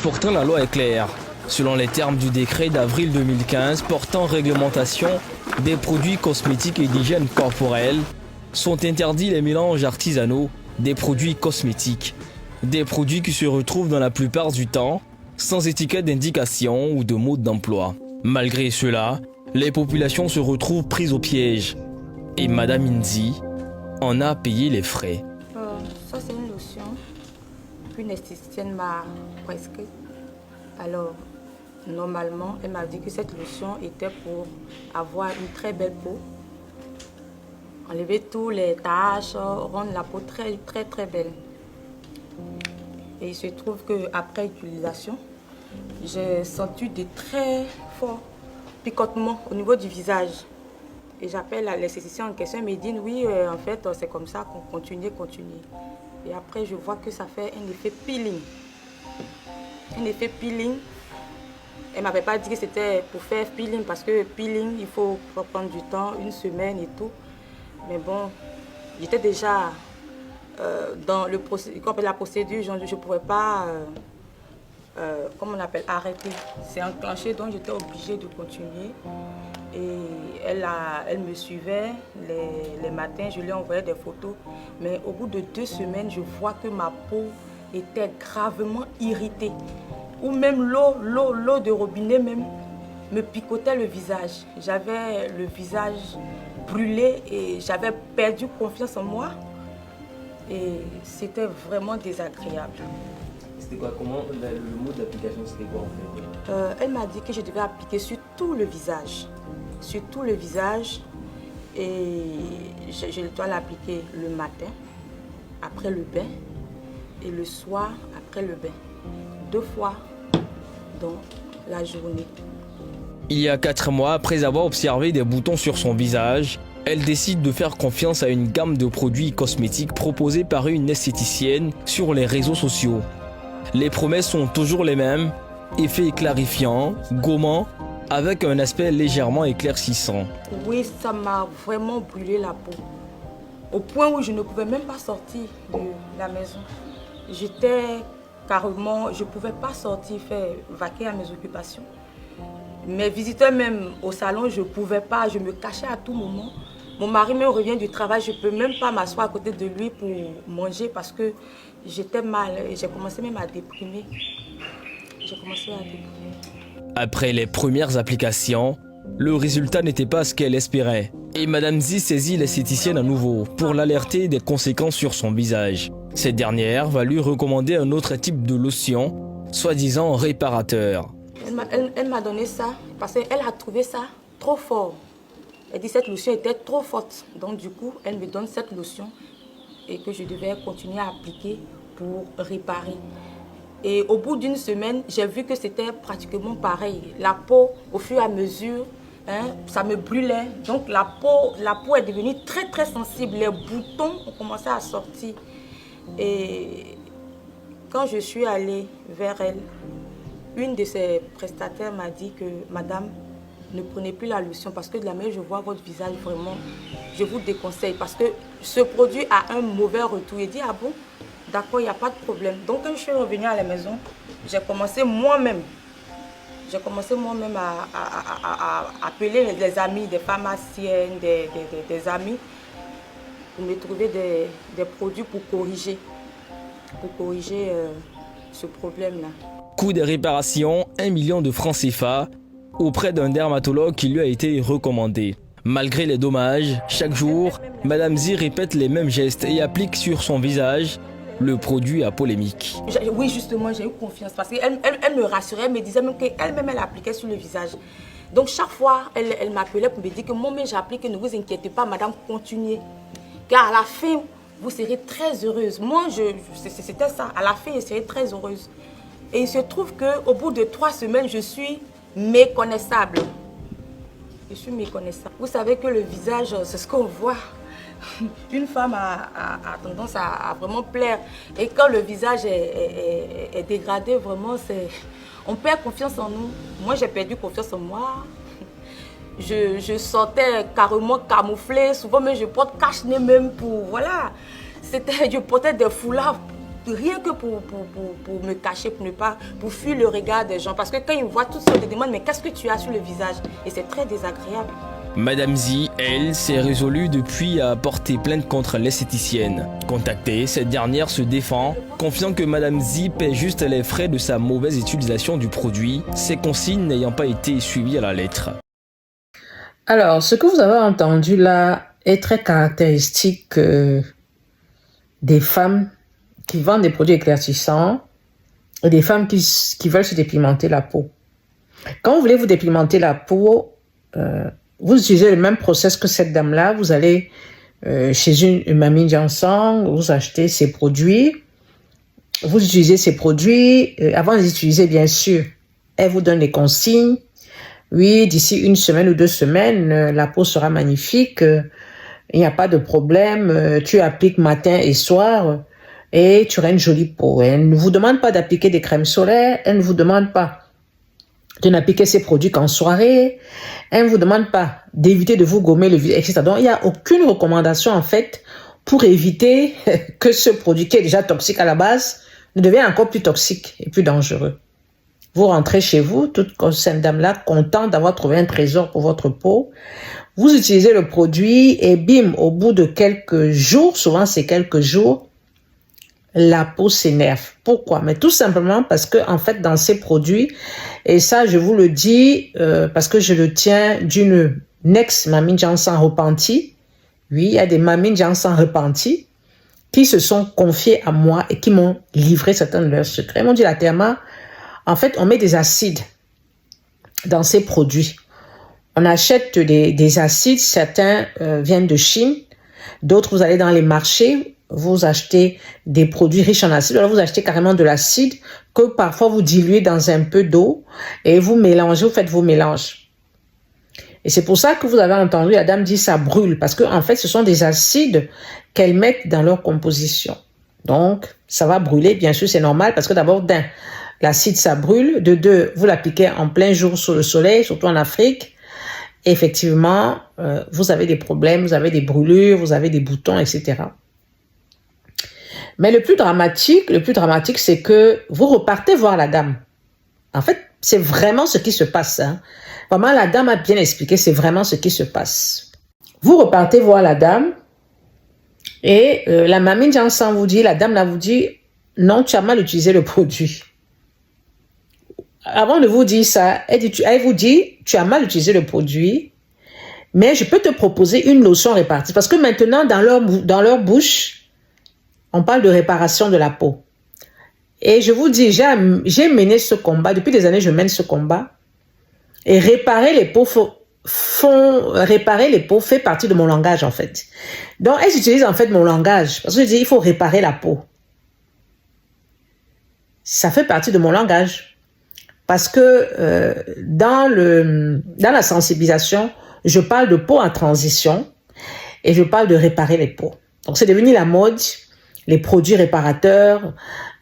Pourtant, la loi est claire. Selon les termes du décret d'avril 2015 portant réglementation des produits cosmétiques et d'hygiène corporelle, sont interdits les mélanges artisanaux des produits cosmétiques. Des produits qui se retrouvent dans la plupart du temps sans étiquette d'indication ou de mode d'emploi. Malgré cela, les populations se retrouvent prises au piège. Et Madame Inzi en a payé les frais. Ça, c'est une lotion qu'une esthéticienne m'a prescrite. Alors, normalement, elle m'a dit que cette lotion était pour avoir une très belle peau, enlever tous les taches, rendre la peau très, très, très belle. Et il se trouve qu'après utilisation, j'ai senti de très forts picotements au niveau du visage. Et j'appelle l'esthéticien en question, elle me dit oui, en fait, c'est comme ça qu'on continue. Et après, je vois que ça fait un effet peeling. Un effet peeling. Elle ne m'avait pas dit que c'était pour faire peeling, parce que peeling, il faut prendre du temps, une semaine et tout. Mais bon, j'étais déjà dans la procédure, je ne pouvais pas, comment on appelle, arrêter. C'est enclenché, donc j'étais obligée de continuer. Et elle me suivait les matins, je lui envoyais des photos. Mais au bout de 2 semaines, je vois que ma peau était gravement irritée. Ou même l'eau de robinet même me picotait le visage. J'avais le visage brûlé et j'avais perdu confiance en moi. Et c'était vraiment désagréable. C'était quoi? Comment le mode d'application, c'était quoi en fait? Elle m'a dit que je devais appliquer sur tout le visage. Sur tout le visage. Et je dois l'appliquer le matin, après le bain, et le soir, après le bain. 2 fois dans la journée. Il y a 4 mois, après avoir observé des boutons sur son visage, elle décide de faire confiance à une gamme de produits cosmétiques proposés par une esthéticienne sur les réseaux sociaux. Les promesses sont toujours les mêmes, effet clarifiant, gommant, avec un aspect légèrement éclaircissant. Oui, ça m'a vraiment brûlé la peau. Au point où je ne pouvais même pas sortir de la maison. J'étais carrément, je ne pouvais pas sortir, faire vaquer à mes occupations. Mes visiteurs même au salon, je ne pouvais pas, je me cachais à tout moment. Mon mari me revient du travail, je ne peux même pas m'asseoir à côté de lui pour manger parce que j'étais mal et j'ai commencé même à déprimer. Après les premières applications, le résultat n'était pas ce qu'elle espérait. Et Madame Z saisit l'esthéticienne à nouveau pour l'alerter des conséquences sur son visage. Cette dernière va lui recommander un autre type de lotion, soi-disant réparateur. Elle m'a donné ça parce qu'elle a trouvé ça trop fort. Elle dit que cette lotion était trop forte. Donc du coup, elle me donne cette lotion et que je devais continuer à appliquer pour réparer. Et au bout d'une semaine, j'ai vu que c'était pratiquement pareil. La peau, au fur et à mesure, ça me brûlait. Donc la peau est devenue très très sensible. Les boutons ont commencé à sortir. Et quand je suis allée vers elle, une de ses prestataires m'a dit que madame, ne prenez plus la lotion parce que de la manière je vois votre visage, vraiment, je vous déconseille parce que ce produit a un mauvais retour. Il dit ah bon, d'accord, il n'y a pas de problème. Donc quand je suis revenue à la maison, j'ai commencé moi-même à appeler les amis, des pharmaciennes, des amis pour me trouver des produits pour corriger ce problème-là. Coût des réparations, 1 million de francs CFA, auprès d'un dermatologue qui lui a été recommandé. Malgré les dommages, chaque jour, Madame Z répète les mêmes gestes et applique sur son visage le produit à polémique. Oui, justement, j'ai eu confiance parce qu'elle me rassurait, elle me disait même qu'elle-même, elle appliquait sur le visage. Donc chaque fois, elle m'appelait pour me dire que moi-même j'applique, ne vous inquiétez pas, madame, continuez. Car à la fin, vous serez très heureuse. Moi, c'était ça, à la fin, je serai très heureuse. Et il se trouve qu'au bout de 3 semaines, je suis méconnaissable. Je suis méconnaissable. Vous savez que le visage, c'est ce qu'on voit. Une femme a tendance à vraiment plaire. Et quand le visage est dégradé, vraiment, on perd confiance en nous. Moi, j'ai perdu confiance en moi. Je sortais carrément camouflée. Souvent, même, je porte cache-nez même pour... Voilà. Je portais des foulards rien que pour me cacher, pour fuir le regard des gens. Parce que quand ils me voient tout ça, ils me demandent mais qu'est-ce que tu as sur le visage? Et c'est très désagréable. Madame Z, elle, s'est résolue depuis à porter plainte contre l'esthéticienne. Contactée, cette dernière se défend, confiant que Madame Z paie juste les frais de sa mauvaise utilisation du produit, ses consignes n'ayant pas été suivies à la lettre. Alors, ce que vous avez entendu là est très caractéristique des femmes qui vendent des produits éclaircissants et des femmes qui veulent se dépigmenter la peau. Quand vous voulez vous dépigmenter la peau, vous utilisez le même process que cette dame-là. Vous allez chez une mamie Jansan, vous achetez ses produits, vous utilisez ces produits. Avant de les utiliser, bien sûr, elle vous donne les consignes. Oui, d'ici 1 semaine ou 2 semaines, la peau sera magnifique. Il n'y a pas de problème. Tu appliques matin et soir et tu auras une jolie peau. Elle ne vous demande pas d'appliquer des crèmes solaires. Elle ne vous demande pas de n'appliquer ces produits qu'en soirée. Elle ne vous demande pas d'éviter de vous gommer le visage, etc. Donc, il n'y a aucune recommandation, en fait, pour éviter que ce produit qui est déjà toxique à la base ne devienne encore plus toxique et plus dangereux. Vous rentrez chez vous, toute comme cette dame-là, contente d'avoir trouvé un trésor pour votre peau. Vous utilisez le produit et bim, au bout de quelques jours, souvent c'est quelques jours, la peau s'énerve. Pourquoi? Mais tout simplement parce que, en fait, dans ces produits, et ça, je vous le dis, parce que je le tiens d'une ex-mamie Jansan repentie. Oui, il y a des mamies Jansan repenties qui se sont confiées à moi et qui m'ont livré certains de leurs secrets. Ils m'ont dit, la Thelma, en fait, on met des acides dans ces produits. On achète des acides, certains viennent de Chine, d'autres vous allez dans les marchés, vous achetez des produits riches en acide, alors vous achetez carrément de l'acide que parfois vous diluez dans un peu d'eau et vous mélangez, vous faites vos mélanges. Et c'est pour ça que vous avez entendu la dame dire ça brûle, parce que en fait ce sont des acides qu'elles mettent dans leur composition. Donc ça va brûler, bien sûr c'est normal, parce que d'abord l'acide ça brûle, de 2 vous l'appliquez en plein jour sur le soleil, surtout en Afrique. Et effectivement, vous avez des problèmes, vous avez des brûlures, vous avez des boutons, etc. Mais le plus dramatique, c'est que vous repartez voir la dame. En fait, c'est vraiment ce qui se passe. Hein. Vraiment, la dame a bien expliqué, c'est vraiment ce qui se passe. Vous repartez voir la dame et la mamie Jansan vous dit, la dame là vous dit, non, tu as mal utilisé le produit. Avant de vous dire ça, elle vous dit, tu as mal utilisé le produit, mais je peux te proposer une lotion répartie. Parce que maintenant, dans leur bouche, on parle de réparation de la peau. Et je vous dis, j'ai mené ce combat. Depuis des années, je mène ce combat. Et réparer les peaux fait partie de mon langage, en fait. Donc, elles utilisent en fait mon langage. Parce que je dis, il faut réparer la peau. Ça fait partie de mon langage. Parce que dans la sensibilisation, je parle de peau en transition et je parle de réparer les peaux. Donc, c'est devenu la mode. Les produits réparateurs,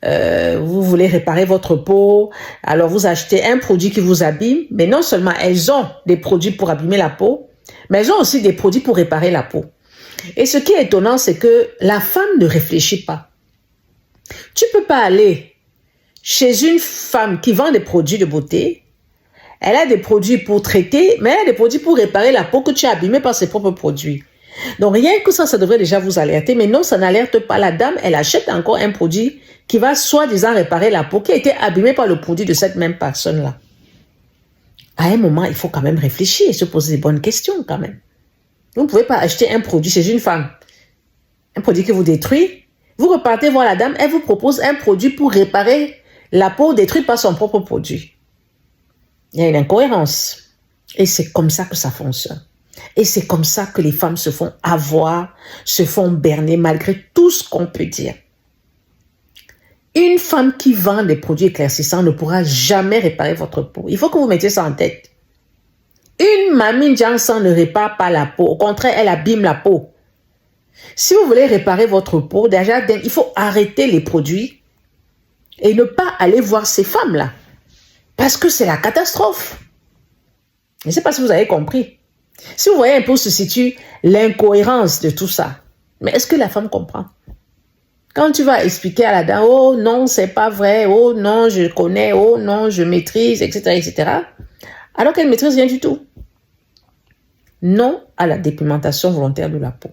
vous voulez réparer votre peau, alors vous achetez un produit qui vous abîme, mais non seulement elles ont des produits pour abîmer la peau, mais elles ont aussi des produits pour réparer la peau. Et ce qui est étonnant, c'est que la femme ne réfléchit pas. Tu peux pas aller chez une femme qui vend des produits de beauté, elle a des produits pour traiter, mais elle a des produits pour réparer la peau que tu as abîmée par ses propres produits. Donc rien que ça devrait déjà vous alerter, mais non, ça n'alerte pas. La dame, elle achète encore un produit qui va soi-disant réparer la peau qui a été abîmée par le produit de cette même personne-là. À un moment, il faut quand même réfléchir et se poser des bonnes questions quand même. Vous ne pouvez pas acheter un produit chez une femme, un produit qui vous détruit. Vous repartez voir la dame, elle vous propose un produit pour réparer la peau détruite par son propre produit. Il y a une incohérence. Et c'est comme ça que ça fonctionne. Et c'est comme ça que les femmes se font avoir, se font berner malgré tout ce qu'on peut dire. Une femme qui vend des produits éclaircissants ne pourra jamais réparer votre peau. Il faut que vous mettiez ça en tête. Une mamie Jansan ne répare pas la peau. Au contraire, elle abîme la peau. Si vous voulez réparer votre peau, déjà, il faut arrêter les produits et ne pas aller voir ces femmes-là. Parce que c'est la catastrophe. Je ne sais pas si vous avez compris. Si vous voyez un peu où se situe l'incohérence de tout ça, mais est-ce que la femme comprend? Quand tu vas expliquer à la dame, oh non, c'est pas vrai, oh non, je connais, oh non, je maîtrise, etc., alors qu'elle ne maîtrise rien du tout. Non à la dépigmentation volontaire de la peau.